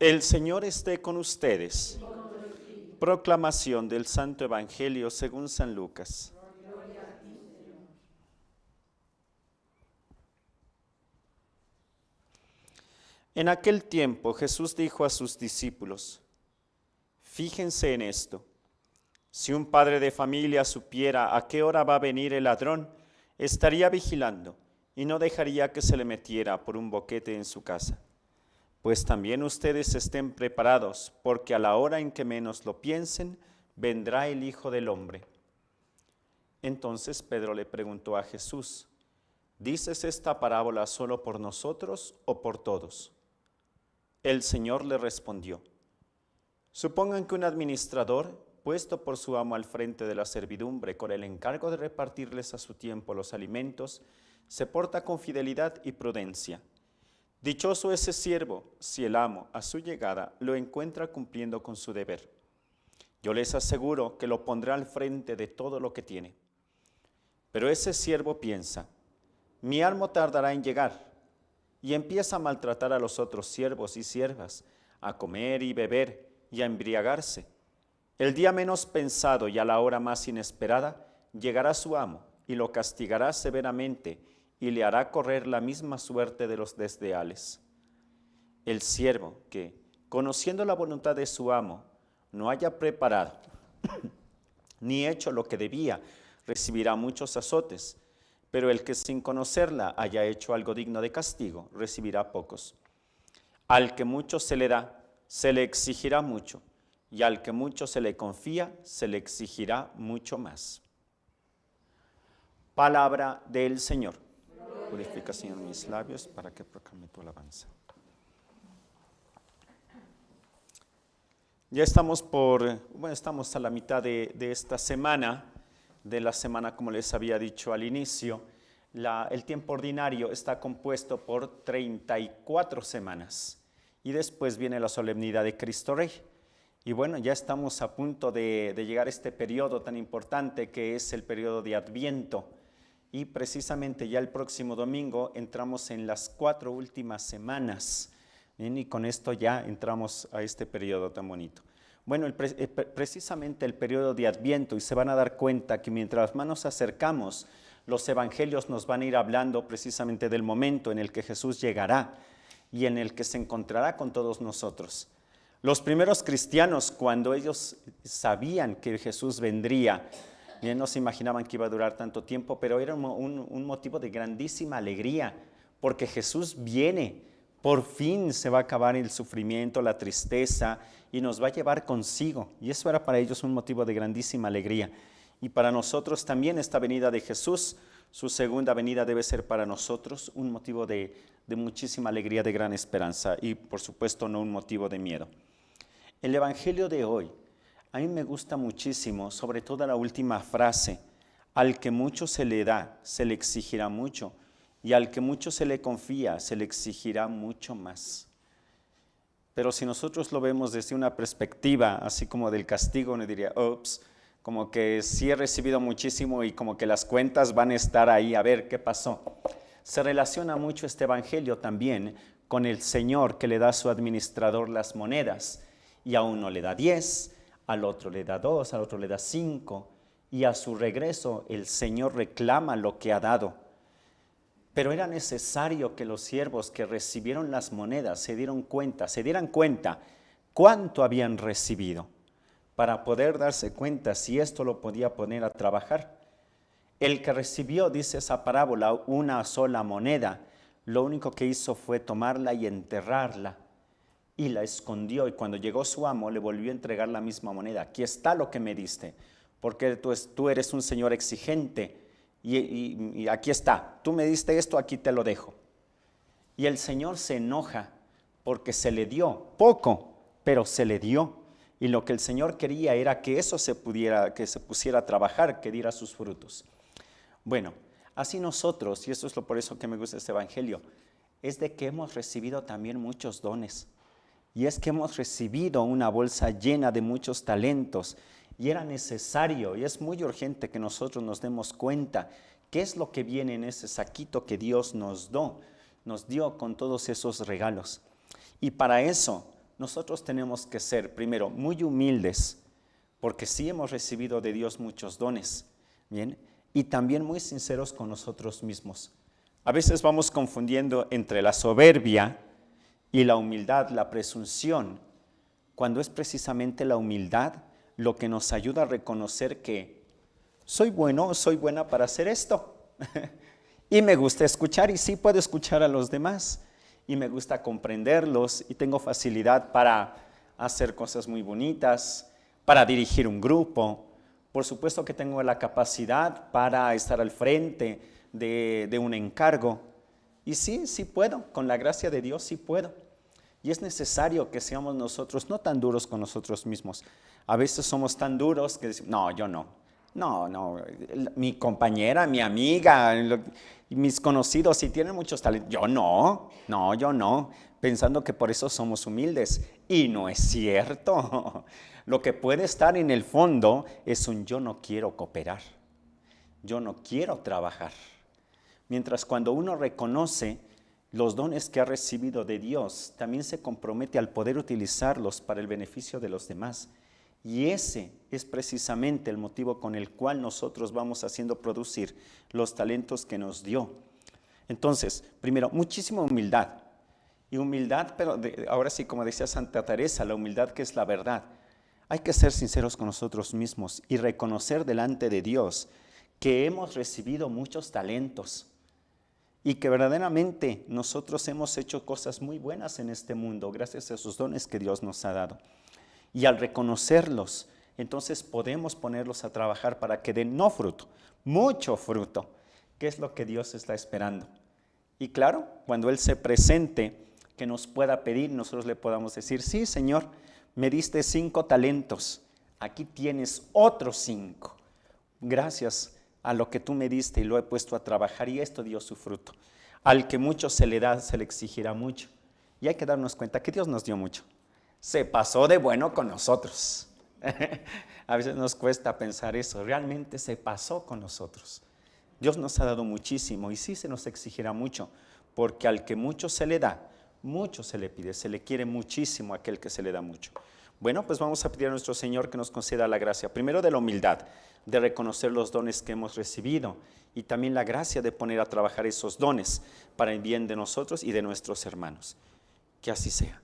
El Señor esté con ustedes. Proclamación del Santo Evangelio según San Lucas. En aquel tiempo Jesús dijo a sus discípulos: fíjense en esto. Si un padre de familia supiera a qué hora va a venir el ladrón, estaría vigilando y no dejaría que se le metiera por un boquete en su casa. Pues también ustedes estén preparados, porque a la hora en que menos lo piensen, vendrá el Hijo del Hombre. Entonces Pedro le preguntó a Jesús: ¿dices esta parábola solo por nosotros o por todos? El Señor le respondió: supongan que un administrador, puesto por su amo al frente de la servidumbre con el encargo de repartirles a su tiempo los alimentos, se porta con fidelidad y prudencia. Dichoso ese siervo, si el amo, a su llegada, lo encuentra cumpliendo con su deber. Yo les aseguro que lo pondrá al frente de todo lo que tiene. Pero ese siervo piensa: mi amo tardará en llegar, y empieza a maltratar a los otros siervos y siervas, a comer y beber y a embriagarse. El día menos pensado y a la hora más inesperada, llegará su amo y lo castigará severamente y le hará correr la misma suerte de los desleales. El siervo que, conociendo la voluntad de su amo, no haya preparado ni hecho lo que debía, recibirá muchos azotes, pero el que sin conocerla haya hecho algo digno de castigo, recibirá pocos. Al que mucho se le da, se le exigirá mucho, y al que mucho se le confía, se le exigirá mucho más. Palabra del Señor. Purifica, Señor, mis labios para que proclame tu alabanza. Ya estamos estamos a la mitad de esta semana, de la semana, como les había dicho al inicio. El tiempo ordinario está compuesto por 34 semanas y después viene la solemnidad de Cristo Rey. Y bueno, ya estamos a punto de llegar a este periodo tan importante que es el periodo de Adviento. Y precisamente ya el próximo domingo entramos en las 4 últimas semanas. Bien, y con esto ya entramos a este periodo tan bonito. Bueno, precisamente el periodo de Adviento, y se van a dar cuenta que mientras más nos acercamos, los evangelios nos van a ir hablando precisamente del momento en el que Jesús llegará y en el que se encontrará con todos nosotros. Los primeros cristianos, cuando ellos sabían que Jesús vendría, bien, no se imaginaban que iba a durar tanto tiempo, pero era un motivo de grandísima alegría, porque Jesús viene, por fin se va a acabar el sufrimiento, la tristeza, y nos va a llevar consigo. Y eso era para ellos un motivo de grandísima alegría. Y para nosotros también esta venida de Jesús, su segunda venida debe ser para nosotros un motivo de muchísima alegría, de gran esperanza, y por supuesto no un motivo de miedo. El Evangelio de hoy, a mí me gusta muchísimo, sobre todo la última frase: al que mucho se le da, se le exigirá mucho, y al que mucho se le confía, se le exigirá mucho más. Pero si nosotros lo vemos desde una perspectiva así como del castigo, uno diría: ups, como que sí he recibido muchísimo y como que las cuentas van a estar ahí, a ver qué pasó. Se relaciona mucho este Evangelio también con el Señor que le da a su administrador las monedas, y a uno le da 10, al otro le da 2, al otro le da 5, y a su regreso el Señor reclama lo que ha dado. Pero era necesario que los siervos que recibieron las monedas se dieran cuenta cuánto habían recibido, para poder darse cuenta si esto lo podía poner a trabajar. El que recibió, dice esa parábola, una sola moneda, lo único que hizo fue tomarla y enterrarla, y la escondió, y cuando llegó su amo le volvió a entregar la misma moneda. Aquí está lo que me diste, porque tú eres un señor exigente, y aquí está, tú me diste esto, aquí te lo dejo. Y el Señor se enoja porque se le dio poco, pero se le dio, y lo que el Señor quería era que eso se pusiera a trabajar, que diera sus frutos. Bueno, así nosotros, y eso es por eso que me gusta este Evangelio, es de que hemos recibido también muchos dones. Y es que hemos recibido una bolsa llena de muchos talentos, y era necesario y es muy urgente que nosotros nos demos cuenta qué es lo que viene en ese saquito que Dios nos dio con todos esos regalos. Y para eso nosotros tenemos que ser, primero, muy humildes, porque sí hemos recibido de Dios muchos dones, ¿bien? Y también muy sinceros con nosotros mismos. A veces vamos confundiendo entre la soberbia y la humildad, la presunción, cuando es precisamente la humildad lo que nos ayuda a reconocer que soy bueno o soy buena para hacer esto. Y me gusta escuchar, y sí puedo escuchar a los demás, y me gusta comprenderlos, y tengo facilidad para hacer cosas muy bonitas, para dirigir un grupo. Por supuesto que tengo la capacidad para estar al frente de un encargo. Y sí puedo, con la gracia de Dios sí puedo. Y es necesario que seamos nosotros no tan duros con nosotros mismos. A veces somos tan duros que decimos, no, yo no. No, mi compañera, mi amiga, mis conocidos, si tienen muchos talentos, yo no, pensando que por eso somos humildes. Y no es cierto. Lo que puede estar en el fondo es un yo no quiero cooperar, yo no quiero trabajar. Mientras cuando uno reconoce los dones que ha recibido de Dios, también se compromete al poder utilizarlos para el beneficio de los demás. Y ese es precisamente el motivo con el cual nosotros vamos haciendo producir los talentos que nos dio. Entonces, primero, muchísima humildad. Y humildad, pero ahora sí, como decía Santa Teresa, la humildad que es la verdad. Hay que ser sinceros con nosotros mismos y reconocer delante de Dios que hemos recibido muchos talentos y que verdaderamente nosotros hemos hecho cosas muy buenas en este mundo gracias a esos dones que Dios nos ha dado. Y al reconocerlos, entonces podemos ponerlos a trabajar para que den no fruto, mucho fruto, que es lo que Dios está esperando. Y claro, cuando Él se presente, que nos pueda pedir, nosotros le podamos decir, sí, Señor, me diste 5 talentos, aquí tienes otros 5. Gracias a lo que tú me diste y lo he puesto a trabajar y esto dio su fruto. Al que mucho se le da, se le exigirá mucho. Y hay que darnos cuenta que Dios nos dio mucho. Se pasó de bueno con nosotros. A veces nos cuesta pensar eso, realmente se pasó con nosotros. Dios nos ha dado muchísimo y sí se nos exigirá mucho, porque al que mucho se le da, mucho se le pide, se le quiere muchísimo a aquel que se le da mucho. Bueno, pues vamos a pedir a nuestro Señor que nos conceda la gracia, primero de la humildad, de reconocer los dones que hemos recibido y también la gracia de poner a trabajar esos dones para el bien de nosotros y de nuestros hermanos. Que así sea.